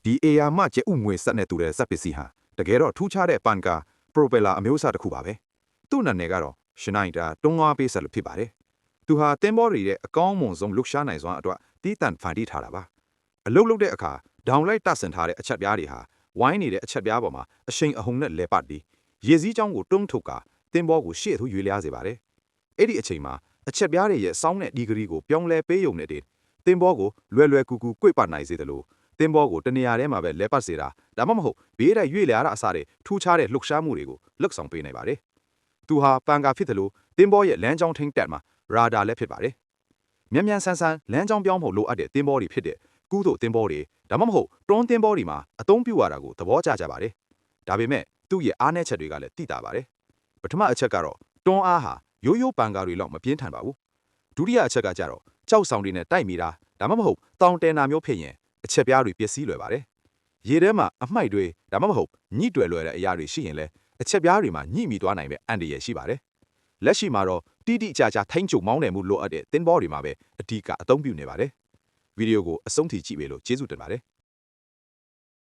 ဒီ AR မှကျဲဥငွေဆက်နဲ့တူတဲ့စက်ပစ္စည်းဟာတကယ်တော့ထူးခြားတဲ့ပန်ကာ propeller အမျိုးအစားတစ်ခုပါပဲသူ့နာမည်ကတော့ Schneider တွန်းအားပေးစက်လို့ဖြစ်ပါတယ်သူဟာသင်္ဘောတွေရဲ့အကောင်းမွန်ဆုံးလှုပ်ရှားနိုင်စွမ်းအတွက်တီးတန့်ဖန်တီးထားတာပါအလုပ်လုပ်တဲ့အခါဒေါင်လိုက်တဆင်ထားတဲ့အချက်ပြားတွေဟာဝိုင်းနေတဲ့အချက်ပြားပေါ်မှာအရှိန်အဟုန်နဲ့လဲပတ်ပြီးရေစည်းကြောင်းကိုတွန်းထုတ်ကာသင်္ဘောကိုရှေ့သို့ရွေ့လျားစေပါတယ်အဲ့ဒီအချိန်မှာအချက်ပြားတွေရဲ့စောင်းတဲ့ဒီဂရီကိုပြောင်းလဲပေးုံနဲ့တည်းသင်္ဘောကိုလွယ်ကူကွေ့ပတ်နိုင်စေတယ်လို့သင်္ဘောကိုတနေရာထဲမှာပဲလဲပတ်စေတာဒါမှမဟုတ်ဘေးတိုက်ရွေ့လျားတာအစားတဲ့ထူးခြားတဲ့လှုပ်ရှားမှုတွေကိုလက်ဆောင်ပေးနိုင်ပါတယ်သူဟာပန်ကာဖြစ်တယ်လို့သင်္ဘောရဲ့လမ်းကြောင်းထိန်းတက်မှာရာဒါလည်းဖြစ်ပါတယ်မြန်ဆန်လမ်းကြောင်းပြောင်းဖို့လိုအပ်တဲ့သင်္ဘောတွေဖြစ်တဲ့ကူးတို့သင်္ဘောတွေဒါမှမဟုတ်တွန်းသင်္ဘောတွေမှာအသုံးပြုရတာကိုသဘောကျကြပါတယ်ဒါပေမဲ့သူ့ရဲ့အားနည်းချက်တွေကလည်းသိတာပါတယ်ပထမအချက်ကတော့တွန်းအားဟာရိုးပန်ကာတွေလောက်မပြင်းထန်ပါဘူးဒုတိယအချက်ကကြတော့ကြောက်ဆောင်တွေနဲ့တိုက်မိတာဒါမှမဟုတ်တောင်တယ်နာမျိုးဖြစ်ရင်အချက်ပြားတွေပျက်စီးလွယ်ပါတယ်ရေထဲမှာအမိုက်တွေဒါမှမဟုတ်ညှိတွယ်လွယ်တဲ့အရာတွေရှိရင်လည်းအချက်ပြားတွေမှာညှိမိသွားနိုင်တဲ့အန္တရာယ်ရှိပါတယ်လက်ရှိမှာတော့တိတိကျကျထိန်းချုပ်မောင်းနယ်မှုလိုအပ်တဲ့သင်္ဘောတွေမှာပဲအဓိကအသုံးပြုနေပါတယ်ဗီဒီယိုကိုအဆုံးထိကြည့်ပေးလို့ကျေးဇူးတင်ပါတယ်